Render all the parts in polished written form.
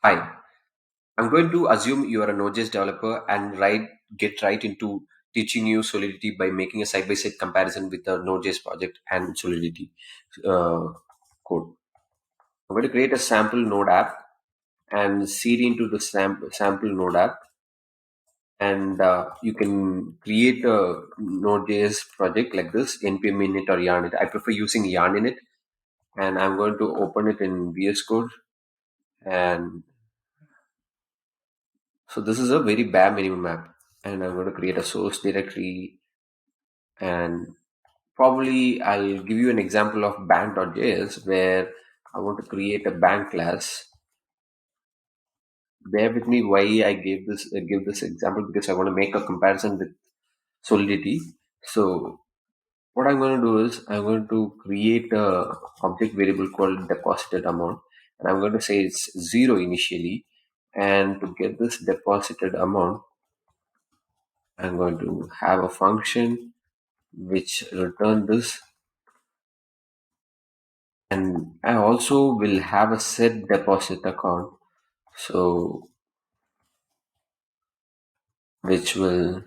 Hi, I'm going to assume you are a Node.js developer and get right into teaching you Solidity by making a side-by-side comparison with the Node.js project and Solidity uh, code. I'm going to create a sample Node app and seed into the sample Node app, and you can create a Node.js project like this, npm init or yarn it. I prefer using yarn init, and I'm going to open it in VS Code. And so this is a very bare minimum app, and I'm going to create a source directory, and probably I'll give you an example of bank.js where I want to create a bank class. Bear with me why I give this example, because I want to make a comparison with Solidity. So what I'm going to do is I'm going to create a object variable called deposited amount, and I'm going to say it's 0 initially. And to get this deposited amount, I'm going to have a function which return this, and I also will have a set deposit account, so which will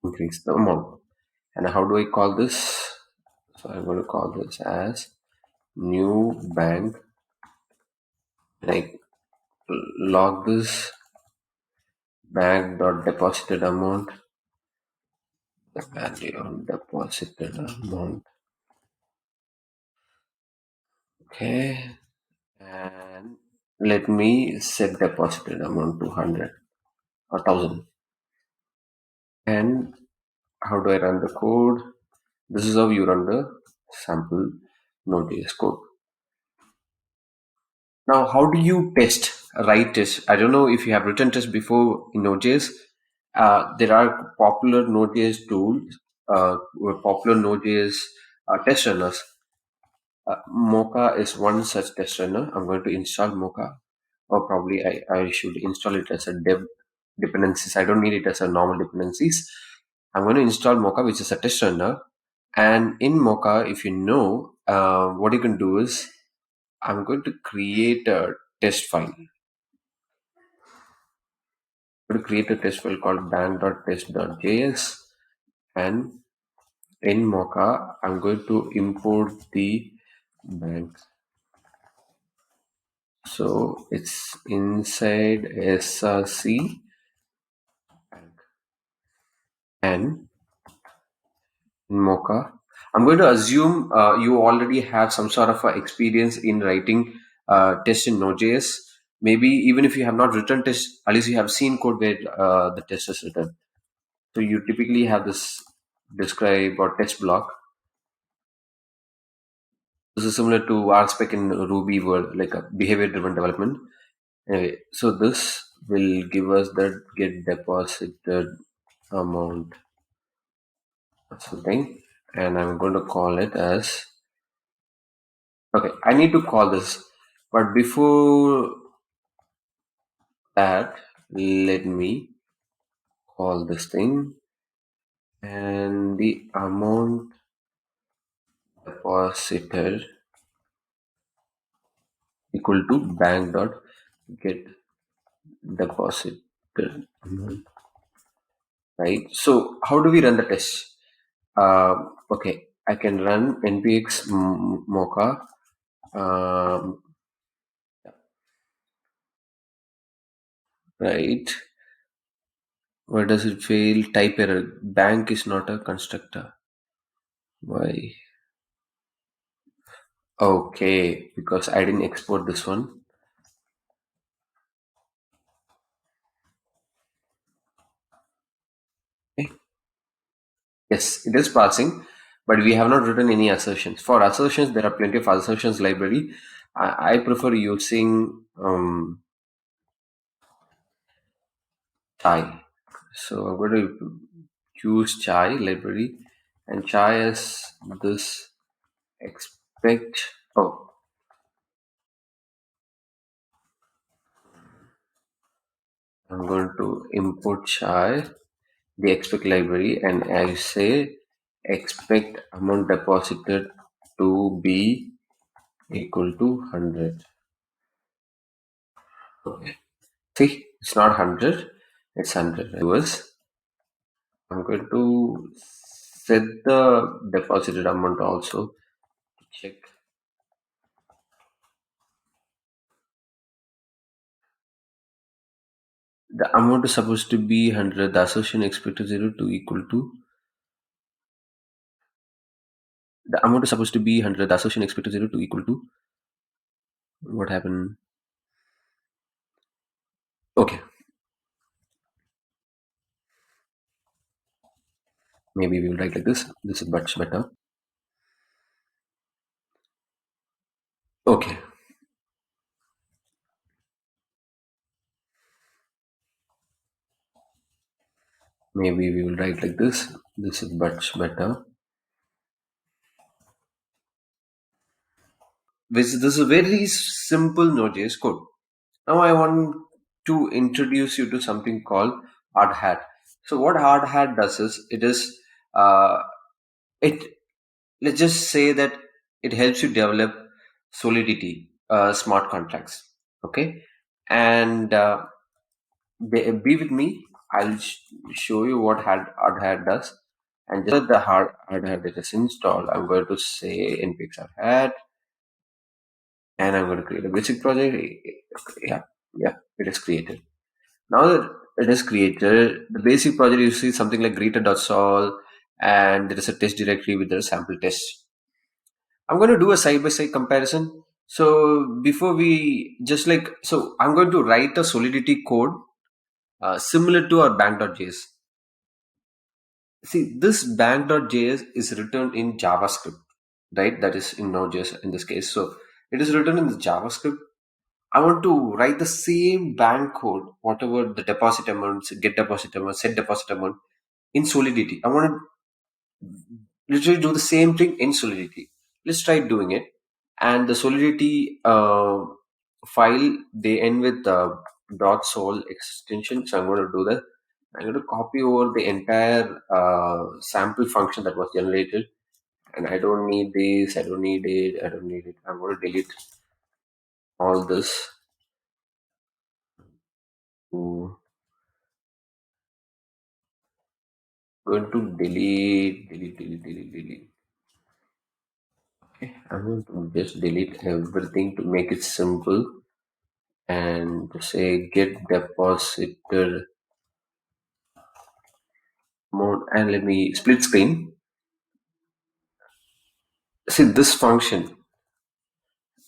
increase the amount. And how do I call this? So I'm going to call this as new bank, like log this bank dot deposited amount, the value of deposited amount. Okay, and let me set deposited amount to 100 or 1000. And how do I run the code? This is how you run the sample Node.js code. Now, how do you write test? I don't know if you have written test before in Node.js. There are popular Node.js tools, popular Node.js test runners. Mocha is one such test runner. I'm going to install Mocha, or probably I should install it as a dev dependencies. I don't need it as a normal dependencies. I'm going to install Mocha, which is a test runner. And in Mocha, if you know, what you can do is I'm going to create a test file. I'm going to create a test file called bank.test.js, and in Mocha, I'm going to import the bank. So it's inside src bank, and in Mocha, I'm going to assume you already have some sort of experience in writing tests in Node.js. Maybe even if you have not written tests, at least you have seen code where the test is written. So you typically have this describe or test block. This is similar to RSpec in Ruby world, like a behavior-driven development. Anyway, so this will give us the get deposited amount or something, and I'm going to call it as, okay, I need to call this, but before that, let me call this thing, and the amount deposited equal to bank dot get deposited amount, right? So how do we run the test? Okay, I can run npx mocha, right? Why does it fail? Type error. Bank is not a constructor. Why? Okay, because I didn't export this one. Okay. Yes, it is parsing, but we have not written any assertions. For assertions, there are plenty of assertions library. I prefer using chai. So I'm going to use chai library, and chai is this expect. Oh, I'm going to import chai, the expect library, and I say expect amount deposited to be equal to 100. Okay. See, it's not 100, it's 100. Reverse. I'm going to set the deposited amount also to check. The amount is supposed to be 100. The assertion expected 0 to equal to. The amount is supposed to be 100. The assertion expected 0 to equal to. What happened? Okay. Maybe we will write like this. This is much better. Okay. Maybe we will write like this. This is much better. This is a very simple Node.js code. Now I want to introduce you to something called hardhat. So what hardhat does is uh, it let's just say that it helps you develop Solidity smart contracts. Okay, and be with me. I'll show you what hardhat does. And just the hardhat that is installed, I'm going to say npx hardhat, and I'm going to create a basic project. Yeah, yeah, it is created. Now that it is created, the basic project you see something like greeter.sol, and there is a test directory with the sample test. I'm going to do a side by side comparison. So before we just like, so I'm going to write a Solidity code similar to our bank.js. See, this bank.js is written in JavaScript, right? That is in Node.js in this case. So it is written in the JavaScript. I want to write the same bank code, whatever the deposit amount, get deposit amount, set deposit amount in Solidity. I want to literally do the same thing in Solidity. Let's try doing it. And the Solidity file, they end with .sol extension. So I'm going to do that. I'm going to copy over the entire sample function that was generated. And I don't need this, I don't need it, I don't need it. I'm going to delete all this. Ooh. Going to delete. Okay, I'm going to just delete everything to make it simple and say get depositor mode, and let me split screen. See this function,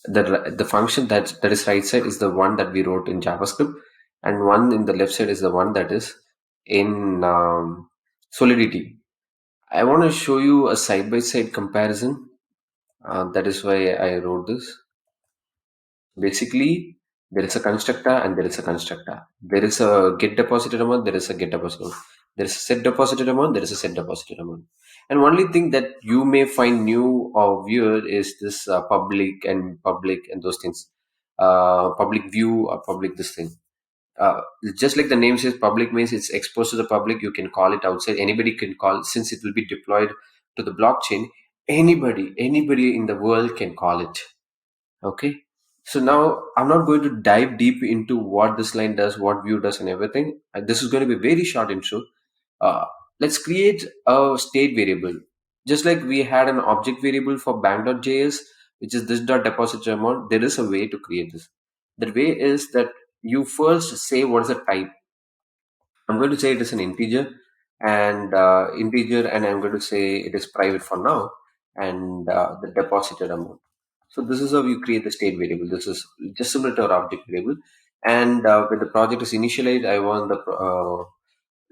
the function that is right side is the one that we wrote in JavaScript, and one in the left side is the one that is in Solidity. I want to show you a side by side comparison. That is why I wrote this. Basically, there is a constructor and there is a constructor. There is a get deposited amount, there is a get deposited amount. There is a set deposited amount, there is a set deposited amount. And only thing that you may find new or weird is this public and those things. Public view or public this thing. Uh, just like the name says, public means it's exposed to the public. You can call it outside. Anybody can call, since it will be deployed to the blockchain. Anybody in the world can call it. Okay. So now I'm not going to dive deep into what this line does, what view does, and everything. This is going to be a very short intro. Uh, let's create a state variable. Just like we had an object variable for bank.js, which is this dot deposit amount, there is a way to create this. The way is that you first say what is the type. I'm going to say it is an integer, and I'm going to say it is private for now, and the deposited amount. So this is how you create the state variable. This is just similar to our object variable. And when the project is initialized, I want the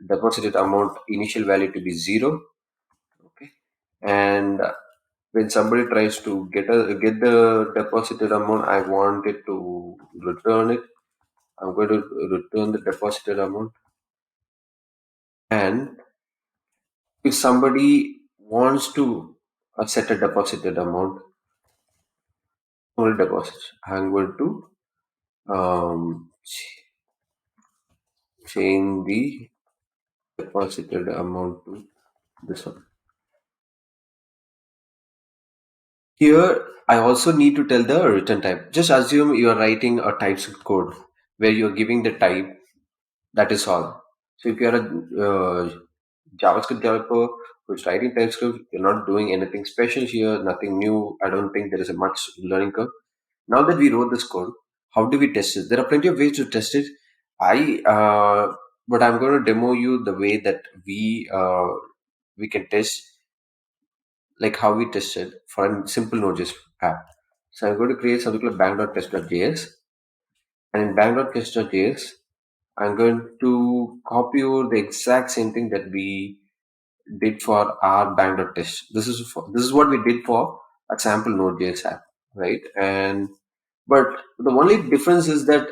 deposited amount initial value to be 0. Okay, and when somebody tries to get the deposited amount, I want it to return it. I'm going to return the deposited amount. And if somebody wants to set a deposited amount, only deposits, I'm going to change the deposited amount to this one. Here, I also need to tell the return type. Just assume you are writing a TypeScript code where you're giving the type. That is all. So if you are a JavaScript developer who's writing TypeScript, you're not doing anything special here, nothing new. I don't think there is a much learning curve. Now that we wrote this code, how do we test it? There are plenty of ways to test it. But I'm going to demo you the way that we can test, like how we test it for a simple Node.js app. So I'm going to create something called bank.test.js, and in bank.test.js, I'm going to copy over the exact same thing that we did for our bank.test. This is what we did for a sample Node.js app, right? And but the only difference is that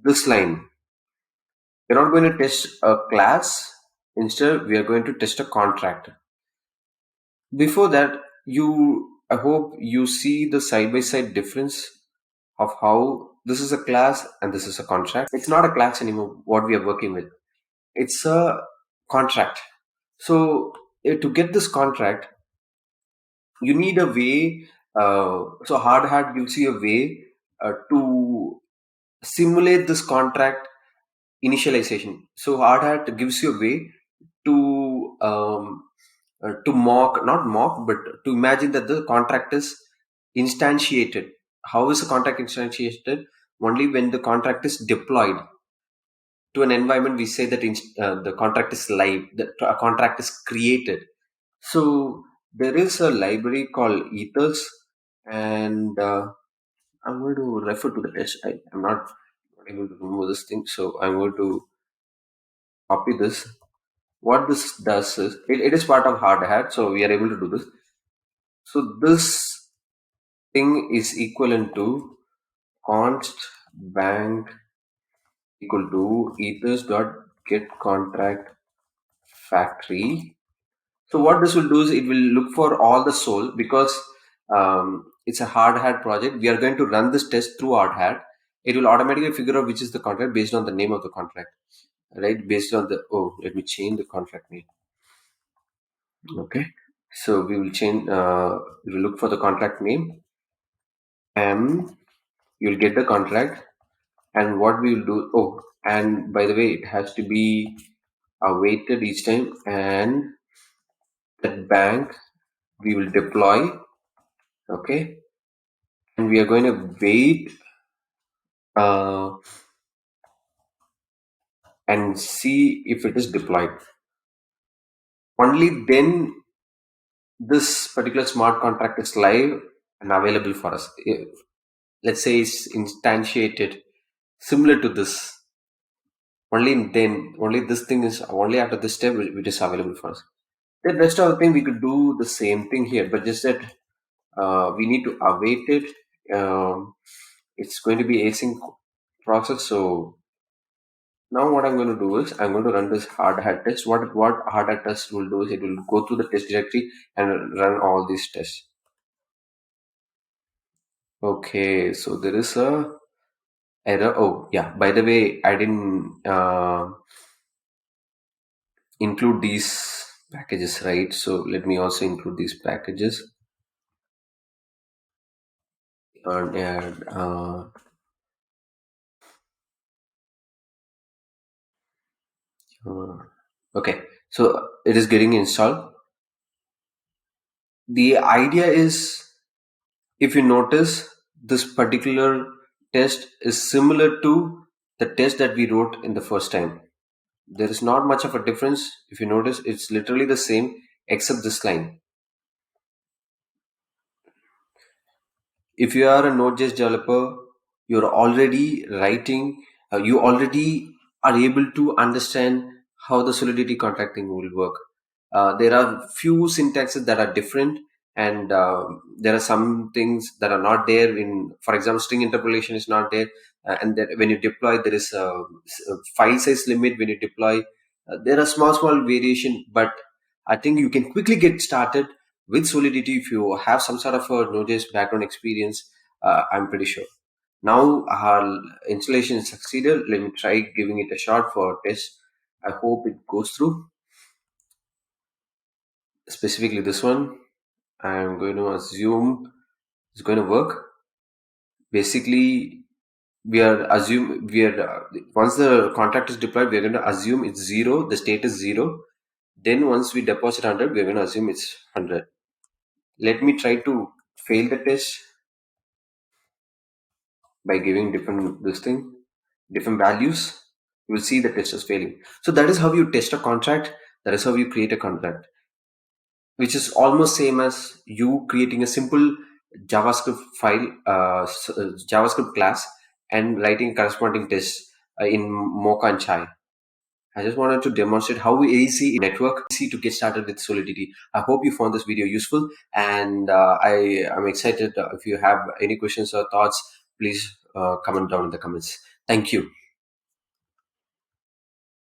this line, we're not going to test a class. Instead, we are going to test a contract. Before that, I hope you see the side by side difference of how this is a class and this is a contract. It's not a class anymore, what we are working with. It's a contract. So to get this contract, you need a way. So hard hat gives you a way to simulate this contract initialization. So hard hat gives you a way to mock, not mock, but to imagine that the contract is instantiated. How is the contract instantiated? Only when the contract is deployed to an environment, we say that the contract is live, the contract is created. So there is a library called ethers, and I'm going to refer to the test. I'm not able to remove this thing, so I'm going to copy this. What this does is it is part of hard hat, so we are able to do this. So this thing is equivalent to const bank equal to ethers dot get contract factory. So what this will do is it will look for all the soul, because it's a hard hat project. We are going to run this test through hard hat. It will automatically figure out which is the contract based on the name of the contract, right? Based on the, oh, let me change the contract name. Okay. So we will change, we will look for the contract name. You'll get the contract, and what we will do, oh, and by the way, it has to be awaited each time, and that bank we will deploy. Okay. And we are going to wait uh, and see if it is deployed. Only then this particular smart contract is live and available for us. Let's say it's instantiated similar to this. Only then, only this thing is, only after this step it is available for us. The rest of the thing we could do the same thing here, but just that we need to await it. It's going to be async process, so now what I'm going to do is I'm going to run this hard hat test. What hard hat test will do is it will go through the test directory and run all these tests. Okay, so there is a error. Oh yeah, by the way, I didn't include these packages, right? So let me also include these packages and add. Okay, so it is getting installed. The idea is, if you notice, this particular test is similar to the test that we wrote in the first time. There is not much of a difference. If you notice, it's literally the same except this line. If you are a Node.js developer, you're already writing, you already are able to understand how the Solidity contracting will work. There are few syntaxes that are different, and there are some things that are not there. In, for example, string interpolation is not there, and then when you deploy, there is a file size limit when you deploy. There are small variation, but I think you can quickly get started with Solidity if you have some sort of a Node.js background experience. I'm pretty sure. Now our installation is succeeded. Let me try giving it a shot for test. I hope it goes through. Specifically this one, I'm going to assume is going to work. Basically, we are once the contract is deployed, we are going to assume it's zero, the state is zero. Then once we deposit 100, we are going to assume it's 100. Let me try to fail the test by giving different values. You will see the test is failing. So that is how you test a contract. That is how you create a contract, which is almost same as you creating a simple JavaScript file, JavaScript class, and writing corresponding tests in Mocha and Chai. I just wanted to demonstrate how easy network easy to get started with Solidity. I hope you found this video useful, and I am excited. If you have any questions or thoughts, please comment down in the comments. Thank you.